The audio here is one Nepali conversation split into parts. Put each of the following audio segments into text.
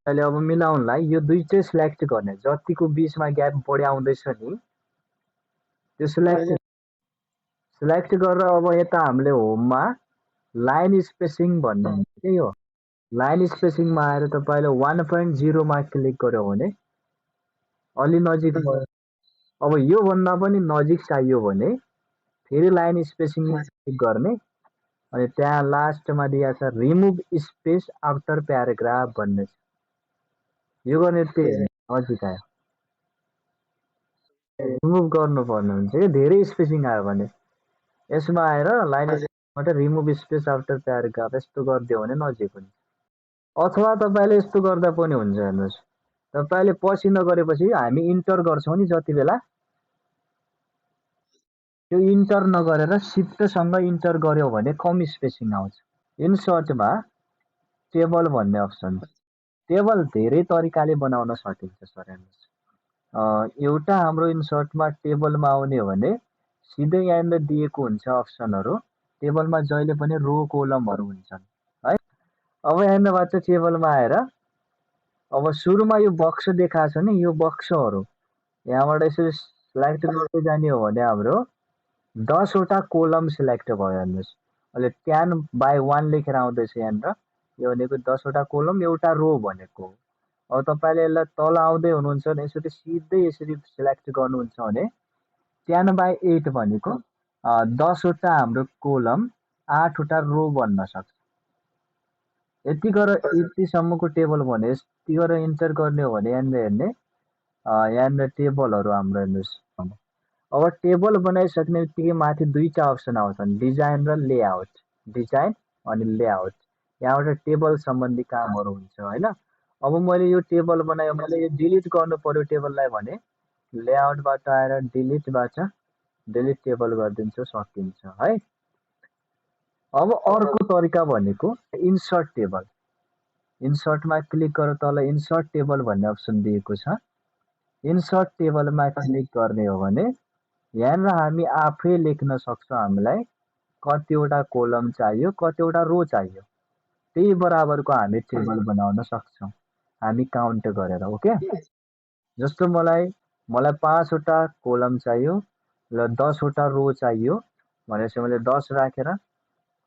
अहिले अब मिलाउनलाई यो दुईटै सिलेक्ट गर्ने, जतिको बीचमा ग्याप बढी आउँदैछ नि त्यो सिलेक्ट गरेर अब यता हामीले होममा लाइन स्पेसिङ भन्ने हुन्छ के यो लाइन स्पेसिङमा आएर तपाईँले 1.0 मा क्लिक गर्यो भने अलि नजिक भयो। अब यो भन्दा पनि नजिक चाहियो भने फेरि लाइन स्पेसिङमा क्लिक गर्ने अनि त्यहाँ लास्टमा दिएको छ रिमुभ स्पेस आफ्टर प्याराग्राफ भन्ने छ। यो गर्ने त्यही नजिक आयो रिमुभ गर्नुपर्ने हुन्छ कि धेरै स्पेसिङ आयो भने यसमा आएर लाइन स्पेसिङबाट रिमुभ स्पेस आफ्टर प्याराग्राफ यस्तो गरिदियो भने नजिक हुन्छ। अथवा तपाईँले यस्तो गर्दा पनि हुन्छ। हेर्नुहोस्, तपाईँले पछि नगरेपछि हामी इन्टर गर्छौँ नि जति बेला, त्यो इन्टर नगरेर सिफ्टसँग इन्टर गर्यो भने कम स्पेसिङ आउँछ। इन्सर्टमा टेबल भन्ने अप्सन, टेबल धेरै तरिकाले बनाउन सकिन्छ सर। हेर्नुहोस्, एउटा हाम्रो इन्सर्टमा टेबलमा आउने हो भने सिधै यहाँनिर दिएको हुन्छ अप्सनहरू, टेबलमा जहिले पनि रो कोलमहरू हुन्छन् है। अब यहाँनिरबाट टेबलमा आएर अब सुरुमा यो बक्स देखाएको छ नि, यो बक्सहरू यहाँबाट यसरी सिलेक्ट गर्दै जाने हो भने हाम्रो 10 वटा कोलम सिलेक्ट भयो। हेर्नुहोस्, अहिले 10/1 लेखेर आउँदैछ यहाँनिर, यो भनेको 10 वटा कोलम एउटा रो भनेको। अब तपाईँले यसलाई तल आउँदै हुनुहुन्छ भने यसरी सिधै यसरी सिलेक्ट गर्नुहुन्छ भने 10/8 भनेको 10 वटा हाम्रो कोलम 8 वटा रो बन्न सक्छ। यति गरेर यतिसम्मको टेबल भने यति गरेर इन्टर गर्ने हो भने यहाँनिर हेर्ने यहाँनिर टेबलहरू हाम्रो हेर्नुहोस्। अब टेबल बनाइसक्ने बित्तिकै माथि दुईटा अप्सन आउँछन्, डिजाइन र लेआउट। डिजाइन अनि लेआउट, यहाँबाट टेबल सम्बन्धी कामहरू हुन्छ होइन। अब मैले यो टेबल बनायो, मैले यो डिलिट गर्नु पर्यो टेबललाई भने लेआउटबाट आएर डिलिटबाट डिलिट टेबल गरिदिन्छु, सकिन्छ है। अब अर्को तरिका भनेको इन्सर्ट टेबल। इन्सर्टमा क्लिक गरेर तल इन्सर्ट टेबल भन्ने अप्सन दिएको छ। इन्सर्ट टेबलमा क्लिक गर्ने हो भने यहाँनिर हामी आफै लेख्न सक्छौँ हामीलाई कतिवटा कोलम चाहियो, कतिवटा रो चाहियो, त्यही बराबरको हामी टेबल बनाउन सक्छौँ हामी काउन्ट गरेर। ओके, जस्तो मलाई 5 वटा कोलम चाहियो र 10 वटा रो चाहियो भनेपछि मैले 10 राखेर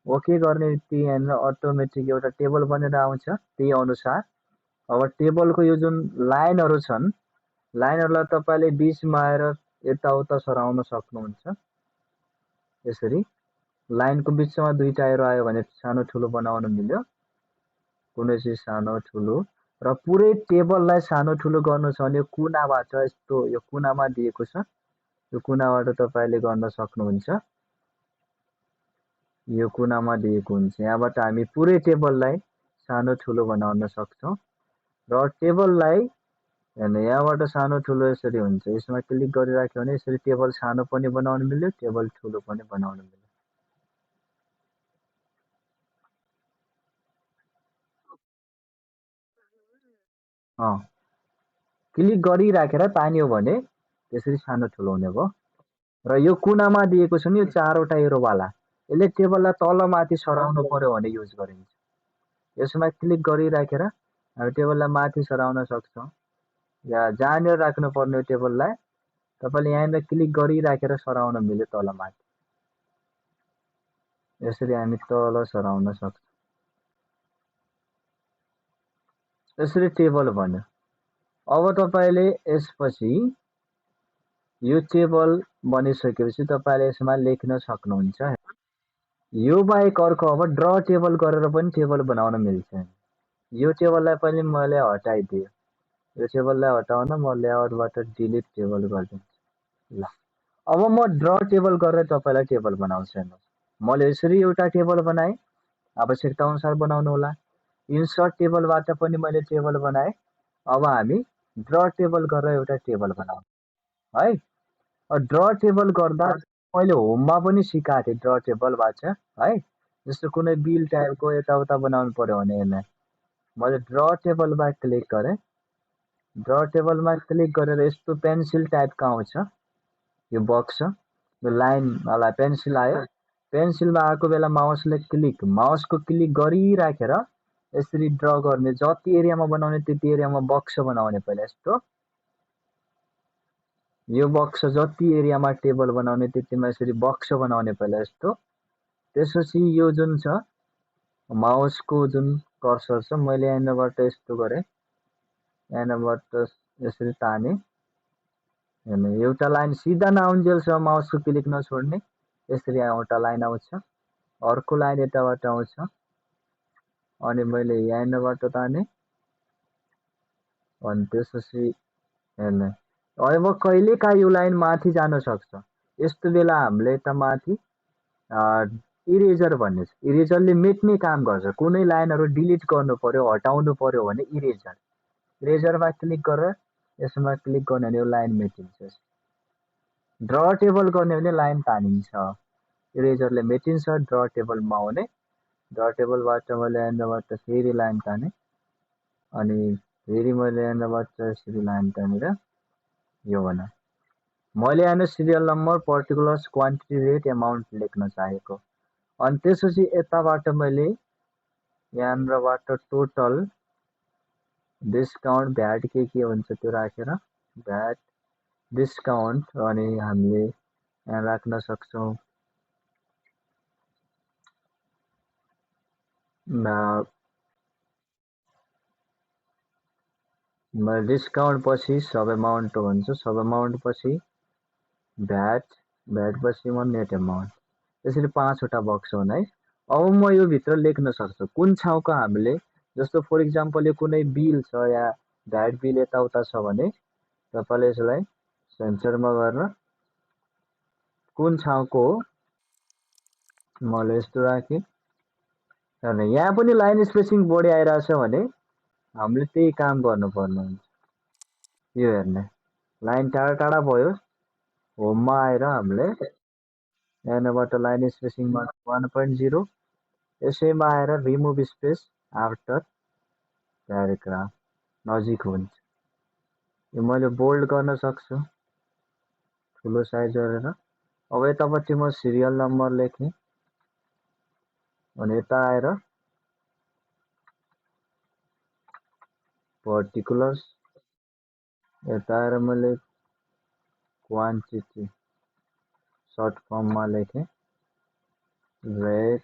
ओके गर्ने बित्तिकै यहाँनिर अटोमेटिक एउटा टेबल बनेर आउँछ। त्यही अनुसार अब टेबलको यो जुन लाइनहरू छन्, लाइनहरूलाई तपाईँले बिचमा आएर यताउता सराउन सक्नुहुन्छ। यसरी लाइनको बिचमा दुईटा एरो आयो भने सानो ठुलो बनाउन मिल्यो, कुनै चिज सानो ठुलो। र पुरै टेबललाई सानो ठुलो गर्नु छ भने कुनाबाट यस्तो यो कुनामा दिएको छ, यो कुनाबाट तपाईँले गर्न सक्नुहुन्छ। यो कुनामा दिएको हुन्छ, यहाँबाट हामी पुरै टेबललाई सानो ठुलो बनाउन सक्छौँ। र टेबललाई यहाँबाट सानो ठुलो यसरी हुन्छ, यसमा क्लिक गरिराख्यो भने यसरी टेबल सानो पनि बनाउन मिल्यो, टेबल ठुलो पनि बनाउन मिल्यो। क्लिक गरिराखेर तान्यो भने त्यसरी सानो ठुलो हुने भयो। र यो कुनामा दिएको छ नि यो 4वटा एरोवाला, यसले टेबललाई तल माथि सराउनु पर्यो भने युज गरिन्छ। यसमा क्लिक गरिराखेर हामी टेबललाई माथि सराउन सक्छौँ या जहाँनिर राख्नुपर्ने टेबललाई तपाईँले यहाँनिर क्लिक गरिराखेर सराउन मिल्यो तल माथि, यसरी हामी तल सराउन सक्छौँ। यसरी टेबल भन्यो। अब तपाईँले यसपछि यो टेबल बनिसकेपछि तपाईँले यसमा लेख्न सक्नुहुन्छ। यो बाहेक अर्को अब ड्र टेबल गरेर पनि टेबल बनाउन मिल्छ। यो टेबललाई पनि मैले हटाइदिएँ, यो टेबललाई हटाउन म लेआउटबाट डिलिट टेबल गरिदिन्छु। ल, अब म ड्र टेबल गरेर तपाईँलाई टेबल बनाउँछु। हेर्नुहोस्, मैले यसरी एउटा टेबल बनाएँ, आवश्यकता अनुसार बनाउनु होला। इन्सर्ट टेबलबाट पनि मैले टेबल बनाएँ। अब हामी ड्र टेबल गरेर एउटा टेबल बनाउँ है। ड्र टेबल गर्दा मैले होममा पनि सिकाएको थिएँ ड्र टेबलबाट है। जस्तो कुनै बिल टाइपको यताउता बनाउनु पर्यो भने यसलाई मैले ड्र टेबलमा क्लिक गरेँ। ड्र टेबलमा क्लिक गरेर यस्तो पेन्सिल टाइपको आउँछ, यो बक्स यो लाइनवाला पेन्सिल आयो। पेन्सिलमा आएको बेला माउसको क्लिक गरिराखेर यसरी ड्र गर्ने, जति एरियामा बनाउने त्यति एरियामा बक्स बनाउने पहिला यस्तो। यो बक्स जति एरियामा टेबल बनाउने त्यतिमा यसरी बक्स बनाउने पहिला यस्तो। त्यसपछि यो जुन छ माउसको जुन कर्सर छ मैले यहाँबाट यस्तो गरेँ, यहाँबाट यसरी ताने, हेर्नु एउटा लाइन सिधा नआउन्जेलसम्म माउसको क्लिक नछोड्ने, यसरी एउटा लाइन आउँछ, अर्को लाइन यताबाट आउँछ, अनि मैले यहाँबाट ताने, अनि त्यसपछि हेर्नु अब कहिलेकाहीँ यो लाइन माथि जान सक्छ। यस्तो बेला हामीले यता माथि इरेजर भन्ने छ, इरेजरले मेट्ने काम गर्छ। कुनै लाइनहरू डिलिट गर्नु पर्यो, हटाउनु पर्यो भने इरेजरमा क्लिक गरेर यसमा क्लिक गर्ने भने यो लाइन मेटिन्छ। ड्र टेबल गर्ने भने लाइन तानिन्छ, इरेजरले मेटिन्छ। ड्र टेबलमा आउने, ड्र टेबलबाट मैले यहाँबाट फेरि लाइन ताने, अनि फेरि मैले यहाँबाट यसरी लाइन तानेर यो बनाएँ। मैले यहाँ serial number, particulars, quantity, rate, amount लेख्न चाहेको। अनि त्यसपछि यताबाट मैले यहाँबाट टोटल, डिस्काउन्ट, भ्याट के हुन्छ त्यो राखेर भ्याट, डिस्काउन्ट, अनि हामीले यहाँ राख्न सक्छौँ मैले डिस्काउन्ट पछि सब एमाउन्ट भन्छु, सब एमाउन्ट पछि भ्याट, भ्याट पछि म नेट एमाउन्ट, यसरी 5 वटा बक्स हुन् है। अब म यो भित्र लेख्न सक्छु कुन ठाउँको हामीले, जस्तो फर इक्जाम्पल यो कुनै बिल छ या भ्याट बिल यताउता छ भने तपाईँले यसलाई सेन्सरमा गरेर कुन ठाउँको हो मैले यस्तो राखेँ। यहाँ पनि लाइन स्पेसिङ बढी आइरहेछ भने हामीले त्यही काम गर्नुपर्ने हुन्छ। यो हेर्ने लाइन टाढा टाढा भयो, होममा आएर हामीले यहाँबाट लाइन स्पेसिङमा 1.0, यसैमा आएर रिमुभ स्पेस आफ्टर प्याराग्राफ नजिक हुन्छ। यो मैले बोल्ड गर्न सक्छु ठुलो साइज गरेर। अब यतापट्टि म सिरियल नम्बर लेखेँ, अनि यता आएर पर्टिकुलर्स, यता आएर मैले क्वान्टिटी सर्ट फर्ममा लेखेँ, रेट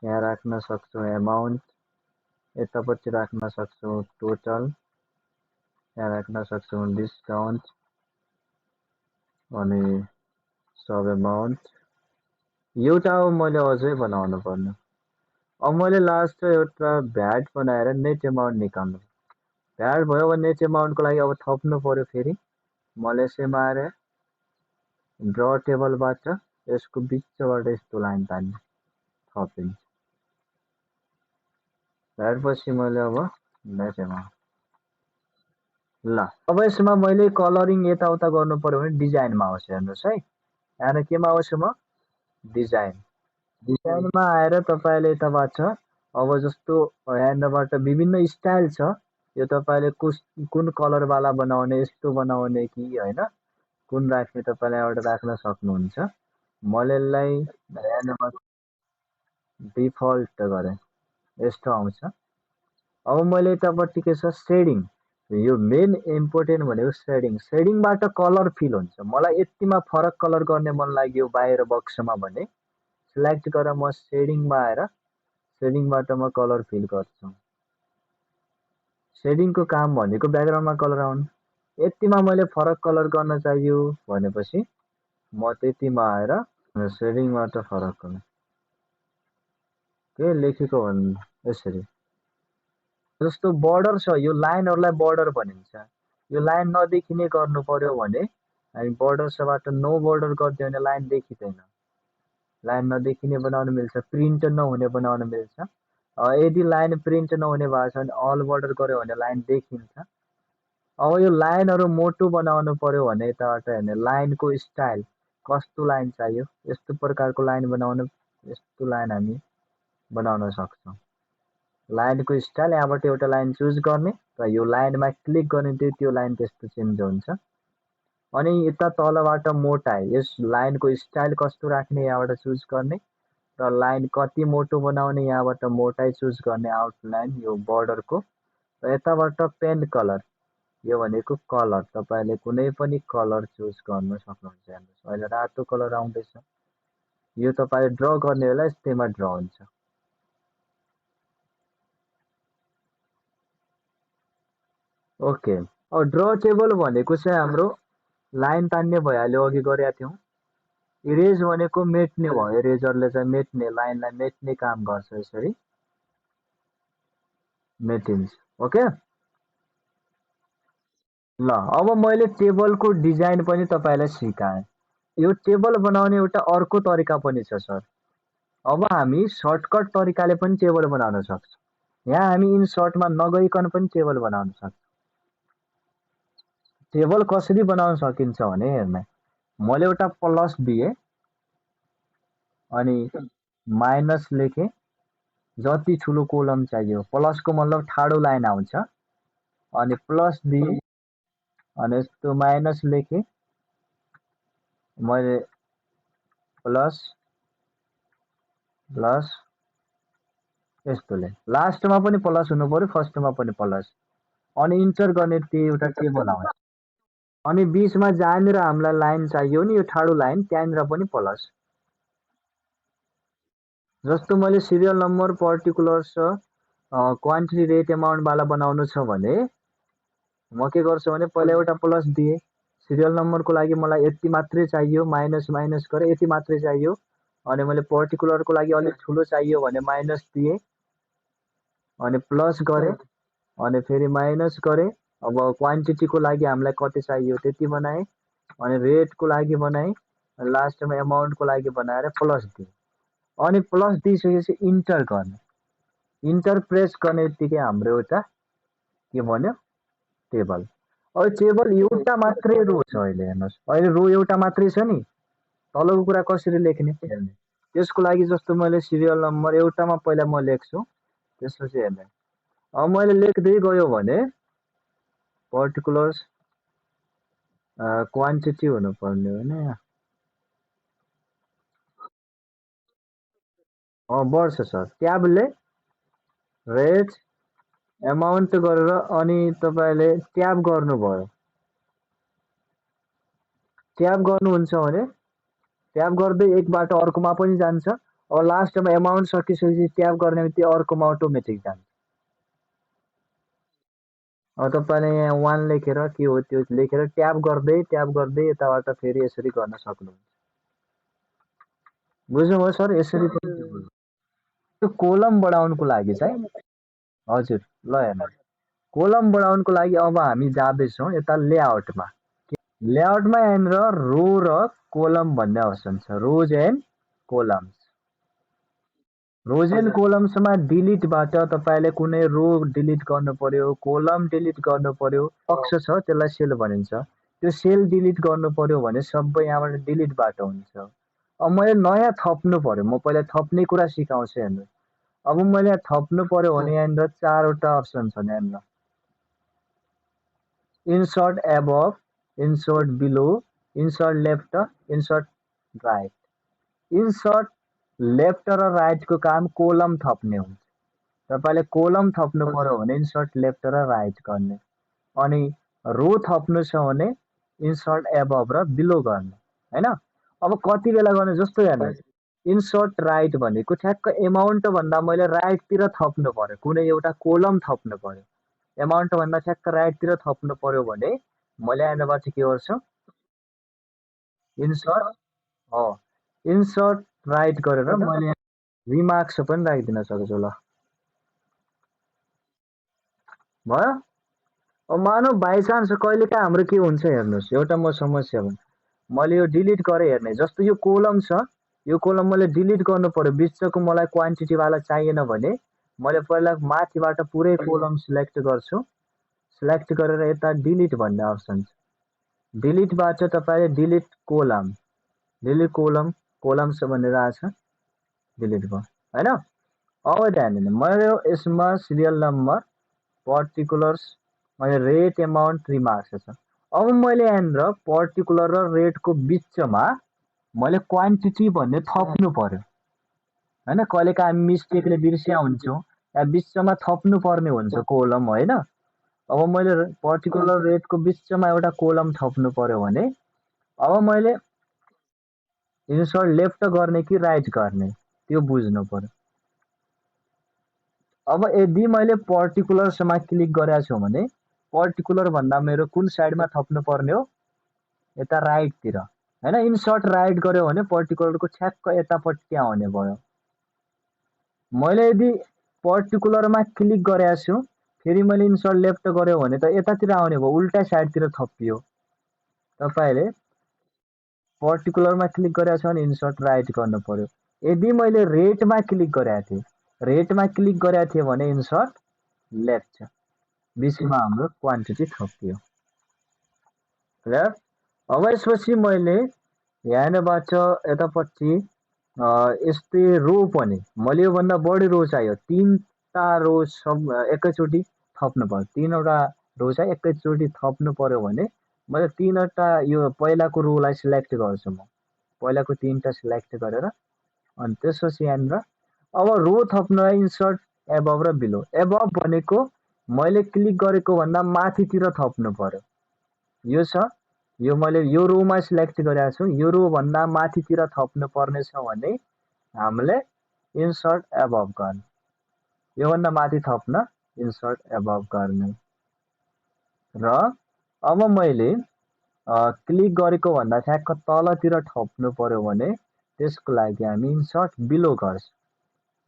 यहाँ राख्न सक्छौँ, एमाउन्ट यतापट्टि राख्न सक्छौँ, टोटल यहाँ राख्न सक्छौँ, डिस्काउन्ट, अनि सब एमाउन्ट। एउटा अब मैले अझै बनाउनु पर्ने। अब मैले लास्ट एउटा भ्याट बनाएर नेट एमाउन्ट निकाल्नु, भ्याट भयो भने नेट एमाउन्टको लागि अब थप्नु पर्यो। फेरि मैले यसैमा आएर ड्र टेबलबाट यसको बिचबाट यस्तो लाइन तान्ने, थपिन्छ। भ्याट पछि मैले अब नेट एमाउन्ट। ल अब यसमा मैले कलरिङ यताउता गर्नु पर्यो भने डिजाइनमा आउँछ, हेर्नुहोस् है। यहाँ केमा आउँछु म, डिजाइन, डिजाइनमा आएर तपाईँले यताबाट अब जस्तो यहाँबाट विभिन्न स्टाइल छ, यो तपाईँले कुन कलरवाला बनाउने, यस्तो बनाउने कि होइन कुन राख्ने तपाईँले यहाँबाट राख्न सक्नुहुन्छ। मैले यसलाई यहाँबाट डिफल्ट गरेँ, यस्तो आउँछ। अब मैले यतापट्टि के छ सेडिङ, यो मेन इम्पोर्टेन्ट भनेको सेडिङ, सेडिङबाट कलर फिल हुन्छ। मलाई यतिमा फरक कलर गर्ने मन लाग्यो बाहिर बक्समा भने सिलेक्ट गरेर म सेडिङमा आएर सेडिङबाट म कलर फिल गर्छु। सेडिङको काम भनेको ब्याकग्राउन्डमा कलर आउनु। यतिमा मैले फरक कलर गर्न चाहियो भनेपछि म त्यतिमा आएर सेडिङबाट फरक कलर के लेखेको भन्नु यसरी। जस्तो बर्डर छ, यो लाइनहरूलाई बर्डर भनिन्छ। यो लाइन नदेखिने गर्नु पर्यो भने हामी बर्डर्सबाट नो बर्डर गरिदियो भने लाइन देखिँदैन, लाइन नदेखिने बनाउन मिल्छ, प्रिन्ट नहुने बनाउन मिल्छ। यदि लाइन प्रिन्ट नहुने भएको छ भने अल बर्डर गर्यो भने लाइन देखिन्छ। अब यो लाइनहरू मोटो बनाउनु पर्यो भने यताबाट हेर्ने लाइनको स्टाइल कस्तो लाइन चाहियो, यस्तो प्रकारको लाइन बनाउनु, यस्तो लाइन हामी बनाउन सक्छौँ। लाइनको स्टाइल यहाँबाट एउटा लाइन चुज गर्ने र यो लाइनमा क्लिक गर्ने त्यो लाइन त्यस्तो चेन्ज हुन्छ। अनि यता तलबाट मोटाइ, यस लाइनको स्टाइल कस्तो राख्ने यहाँबाट चुज गर्ने, र लाइन कति मोटो बनाउने यहाँबाट मोटाइ चुज गर्ने आउटलाइन यो बोर्डरको र यताबाट पेन्ट कलर यो भनेको कलर तपाईँले कुनै पनि कलर चुज गर्न सक्नुहुन्छ हेर्नुहोस् अहिले रातो कलर आउँदैछ यो तपाईँले ड्र गर्ने बेला यस्तैमा ड्र हुन्छ ओके अब ड्र टेबल भनेको चाहिँ हाम्रो लाइन तान्ने भइहाल्यो अघि गरेका थियौँ इरेज भनेको मेट्ने भयो इरेजरले चाहिँ मेट्ने लाइनलाई मेट्ने काम गर्छ यसरी मेटिन्छ ओके ल अब मैले टेबलको डिजाइन पनि तपाईँलाई सिकाएँ यो टेबल बनाउने एउटा अर्को तरिका पनि छ सर अब हामी सर्टकट तरिकाले पनि टेबल बनाउन सक्छौँ यहाँ हामी इन सर्टमा नगइकन पनि टेबल बनाउन सक्छौँ टेबल कसरी बनाउन सकिन्छ भने हेर्ने मैले एउटा प्लस दिएँ अनि माइनस लेखेँ जति ठुलो कोलम चाहियो प्लसको मतलब ठाडो लाइन आउँछ अनि प्लस दिएँ अनि यस्तो माइनस लेखेँ मैले प्लस प्लस यस्तोले लास्टमा पनि प्लस हुनु पर्यो फर्स्टमा पनि प्लस अनि इन्टर गर्ने त्यो एउटा टेबल आउँछ अनि बिचमा जहाँनिर हामीलाई लाइन चाहियो नि यो ठाडो लाइन त्यहाँनिर पनि प्लस जस्तो मैले serial number particulars quantity rate एमाउन्टवाला बनाउनु छ भने म के गर्छु भने पहिला एउटा प्लस दिएँ सिरियल नम्बरको लागि मलाई यति मात्रै चाहियो माइनस माइनस गरेँ यति मात्रै चाहियो अनि मैले पर्टिकुलरको लागि अलिक ठुलो चाहियो भने माइनस दिएँ अनि प्लस गरेँ अनि फेरि माइनस गरेँ अब क्वान्टिटीको लागि हामीलाई कति चाहियो त्यति बनाएँ अनि रेटको लागि बनाएँ लास्टमा एमाउन्टको लागि बनाएर प्लस दिएँ अनि प्लस दिइसकेपछि इन्टर गर्ने इन्टर प्रेस गर्ने बित्तिकै हाम्रो एउटा के भन्यो टेबल अब टेबल एउटा मात्रै रो छ अहिले हेर्नुहोस् अहिले रो एउटा मात्रै छ नि तलको कुरा कसरी लेख्ने हेर्ने त्यसको लागि जस्तो मैले सिरियल नम्बर एउटामा पहिला म लेख्छु त्यसपछि हेर्ने अब मैले लेख्दै गयो भने पर्टिकुलर्स क्वान्टिटी हुनुपर्ने होइन बढ्छ सर ट्याबले रेट एमाउन्ट गरेर अनि तपाईँले ट्याब गर्नुभयो ट्याब गर्नुहुन्छ भने ट्याब गर्दै एकबाट अर्कोमा पनि जान्छ अब लास्टमा एमाउन्ट सकिसकेपछि ट्याब गर्ने बित्तिकै अर्कोमा अटोमेटिक जान्छ अब तपाईँले यहाँ वान लेखेर के हो त्यो लेखेर ट्याब गर्दै यताबाट फेरि यसरी गर्न सक्नुहुन्छ बुझ्नुभयो सर यसरी पनि त्यो कोलम बढाउनको लागि चाहिँ हजुर ल हेर्नु कोलम बढाउनको लागि अब हामी जाँदैछौँ यता लेआउटमा लेआउटमा यहाँनिर रो र कोलम भन्ने अप्सन छ रोज एन्ड कोलम्स रोज एन्ड कोलम्समा डिलिटबाट तपाईँले कुनै रो डिलिट गर्नु पर्यो कोलम डिलिट गर्नु पर्यो अक्ष छ त्यसलाई सेल भनिन्छ त्यो सेल डिलिट गर्नु पर्यो भने सबै यहाँबाट डिलिटबाट हुन्छ अब मैले नयाँ थप्नु पर्यो म पहिला थप्ने कुरा सिकाउँछु हेर्नु अब मैले यहाँ थप्नु पर्यो भने यहाँनिर चारवटा अप्सन छन् यहाँनिर insert above, insert below, insert left, insert right. insert left र राइटको काम कोलम थप्ने हुन्छ तपाईँले कोलम थप्नु पर्यो भने इन्सर्ट लेफ्ट र राइट गर्ने अनि रो थप्नु छ भने इन्सर्ट एबभ र बिलो गर्ने होइन अब कति बेला गर्ने जस्तो हेर्नु इन्सर्ट राइट भनेको ठ्याक्क एमाउन्ट भन्दा मैले राइटतिर थप्नु पर्यो कुनै एउटा कोलम थप्नु पर्यो एमाउन्ट भन्दा ठ्याक्क राइटतिर थप्नु पर्यो भने मैले यहाँबाट के गर्छु इन्सर्ट इन्सर्ट राइट गरेर मैले रिमार्क्स पनि राखिदिन सक्छु ल भयो अब मानौ बाइचान्स कहिलेकाहीँ हाम्रो के हुन्छ हेर्नुहोस् एउटा म समस्या भने मैले यो डिलिट गरेँ हेर्ने जस्तो यो कोलम छ यो कोलम मैले डिलिट गर्नु पर्यो बिचको मलाई क्वान्टिटीवाला चाहिएन भने मैले पहिला माथिबाट पुरै कोलम सिलेक्ट गर्छु सिलेक्ट गरेर यता डिलिट भन्ने अप्सन छ डिलिटबाट तपाईँले डिलिट कोलम कोलम्स भनेर आछ डिलिट भयो होइन अब ध्यान दिनु मैले यसमा सिरियल नम्बर पर्टिकुलर्स मैले रेट एमाउन्ट रिमार्क्स छ अब मैले यहाँनिर पर्टिकुलर र रेटको बिचमा मैले क्वान्टिटी भन्ने थप्नु पर्यो होइन कहिलेका हामी मिस्टेकले बिर्सिया हुन्छौँ या बिचमा थप्नु पर्ने हुन्छ कोलम होइन अब मैले पर्टिकुलर रेटको बिचमा एउटा कोलम थप्नु पर्यो भने अब मैले इन्सर्ट लेफ्ट गर्ने कि राइट गर्ने त्यो बुझ्नु पर्यो अब यदि मैले पर्टिकुलर्समा क्लिक गरेको छु भने पर्टिकुलर भन्दा मेरो कुन साइडमा थप्नु पर्ने हो यता राइटतिर होइन इन्सर्ट राइट गर्यो भने पर्टिकुलरको ठ्याक्क यतापट्टि आउने भयो मैले यदि पर्टिकुलरमा क्लिक गरेको छु फेरि मैले इन्सर्ट लेफ्ट गर्यो भने त यतातिर आउने भयो उल्टा साइडतिर थपियो तपाईँले पर्टिकुलरमा क्लिक गरेको छ भने इन्सर्ट राइट गर्नु पर्यो यदि मैले रेटमा क्लिक गरेको थिएँ रेटमा क्लिक गरेको थिएँ भने इन्सर्ट लेफ्ट बिचमा हाम्रो क्वान्टिटी थपियो क्लियर अब यसपछि मैले यहाँबाट यतापट्टि यस्तै रो पनि मैले योभन्दा बढी रो चाहियो तिनवटा रो सब एकैचोटि थप्नु पर्यो तिनवटा रो चाहिँ एकैचोटि थप्नु पर्यो भने मैले तिनवटा यो पहिलाको रोलाई सिलेक्ट गर्छु म पहिलाको तिनवटा सिलेक्ट गरेर अनि त्यसपछि यहाँनिर अब रो थप्नलाई इन्सर्ट एबभ र बिलो एबभ भनेको मैले क्लिक गरेको भन्दा माथितिर थप्नु पर्यो यो छ यो मैले यो रोमा सिलेक्ट गरेको छु यो रो भन्दा माथितिर थप्नु पर्ने छ भने हामीले इन्सर्ट एबभ गर्ने योभन्दा माथि थप्न इन्सर्ट एबभ गर्ने र अब मैले क्लिक गरेको भन्दा ठ्याक्क तलतिर थप्नु पर्यो भने त्यसको लागि हामी इन्सर्ट बिलो गर्छ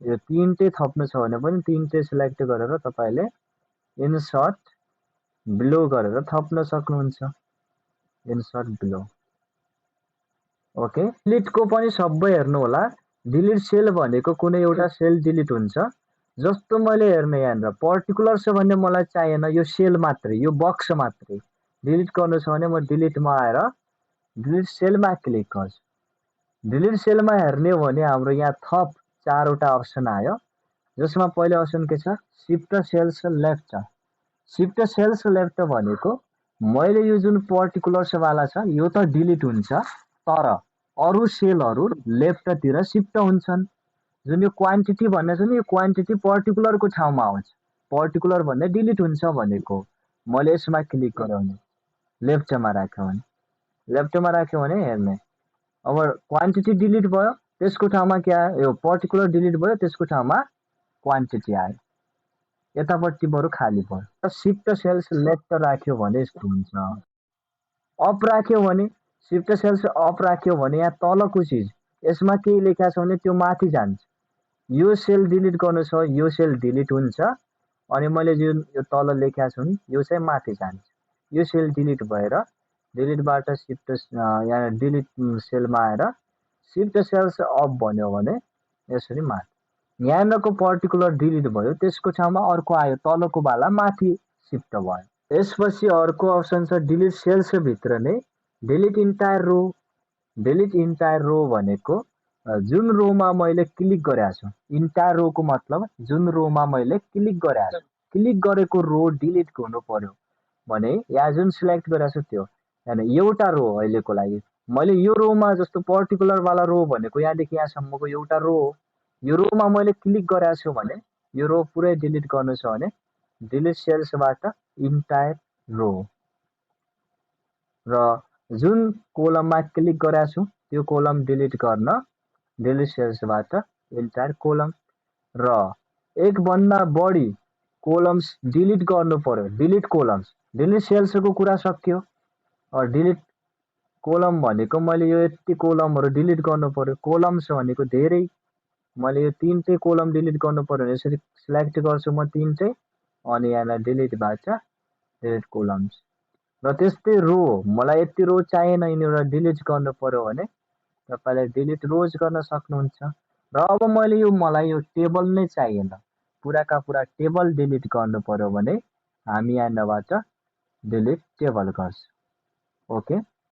यो तिनटै थप्नु छ भने पनि तिनटै सिलेक्ट गरेर तपाईँले इन्सर्ट बिलो गरेर थप्न सक्नुहुन्छ इन्सर्ट बिलो ओके डिलिटको पनि सबै हेर्नु होला डिलिट सेल भनेको कुनै एउटा सेल डिलिट हुन्छ जस्तो मैले हेर्ने यहाँनिर पर्टिकुलर छ भने मलाई चाहिएन यो सेल मात्रै यो बक्स मात्रै डिलिट गर्नु छ भने म डिलिटमा आएर डिलिट सेलमा क्लिक गर्छु डिलिट सेलमा हेर्ने हो भने हाम्रो यहाँ थप चारवटा अप्सन आयो जसमा पहिलो अप्सन के छ shift cells left shift cells left भनेको मैले यो जुन पर्टिकुलर्सवाला छ यो त डिलिट हुन्छ तर अरू सेलहरू लेफ्टतिर शिफ्ट हुन्छन् जुन यो क्वान्टिटी भन्ने छ नि यो क्वान्टिटी पर्टिकुलरको ठाउँमा आउँछ पर्टिकुलर भन्ने डिलिट हुन्छ भनेको मैले यसमा क्लिक गरेँ भने लेफ्टमा राख्यो भने लेफ्टमा राख्यो भने हेर्ने अब क्वान्टिटी डिलिट भयो त्यसको ठाउँमा के आयो यो पर्टिकुलर डिलिट भयो त्यसको ठाउँमा क्वान्टिटी आयो यतापट्टि बरु खाली भयो शिफ्ट सेल्स लेफ्ट राख्यो भने यस्तो हुन्छ अप राख्यो भने शिफ्ट सेल्स अप राख्यो भने यहाँ तलको चिज यसमा के लेखा छ भने त्यो माथि जान्छ यो सेल डिलिट गर्नु छ यो सेल डिलिट हुन्छ अनि मैले जुन यो तल लेखा छु नि यो चाहिँ माथि जान्छ यो सेल डिलिट भएर डिलिटबाट शिफ्ट यहाँ डिलिट सेलमा आएर शिफ्ट सेल्स अप भन्यो भने यसरी माथि यहाँको पर्टिकुलर डिलिट भयो त्यसको ठाउँमा अर्को आयो तलको बाला माथि शिफ्ट भयो यसपछि अर्को अप्सन छ डिलिट सेल्स भित्र नै delete entire row delete entire रो भनेको जुन रोमा मैले क्लिक गरेको छु इन्टायर रोको मतलब जुन रोमा मैले क्लिक गरेको छु क्लिक गरेको रो डिलिट हुनु पर्यो भने यहाँ जुन सिलेक्ट गरेको छु त्यो हैन एउटा रो अहिलेको लागि मैले यो रोमा जस्तो पर्टिकुलर वाला रो भनेको यहाँदेखि यहाँसम्मको एउटा रो हो यो रोमा मैले क्लिक गरेको छु भने यो रो पुरै डिलिट गर्नु छ भने डिलिट सेल्सबाट इन्टायर रो र जुन कोलममा क्लिक गरेको छु त्यो कोलम डिलिट गर्न डिलिट सेल्सबाट इन्टायर कोलम र एक भन्दा बढी कोलम्स डिलिट गर्नु पर्यो डिलिट कोलम्स डिलिट सेल्सको कुरा सक्यो डिलिट कोलम भनेको मैले यो यति कोलमहरु डिलिट गर्नु पर्यो कोलम्स भनेको धेरै मैले यो तीनटै कोलम डिलिट गर्नु पर्यो भने यसरी सिलेक्ट गर्छु म तीनटै अनि यहाँलाई डिलिटबाट डिलिट कोलम्स र त्यस्तै रो मलाई यति रो चाहिएन यिनीहरुलाई डिलिट गर्नु पर्यो भने तपाईले डिलिट रोज गर्न सक्नुहुन्छ र अब मैले मलाई यो टेबल नै चाहिएन पुराका पुरा टेबल डिलिट गर्नु पर्यो भने हामी यहाँबाट डिलिट टेबल गर्छौं ओके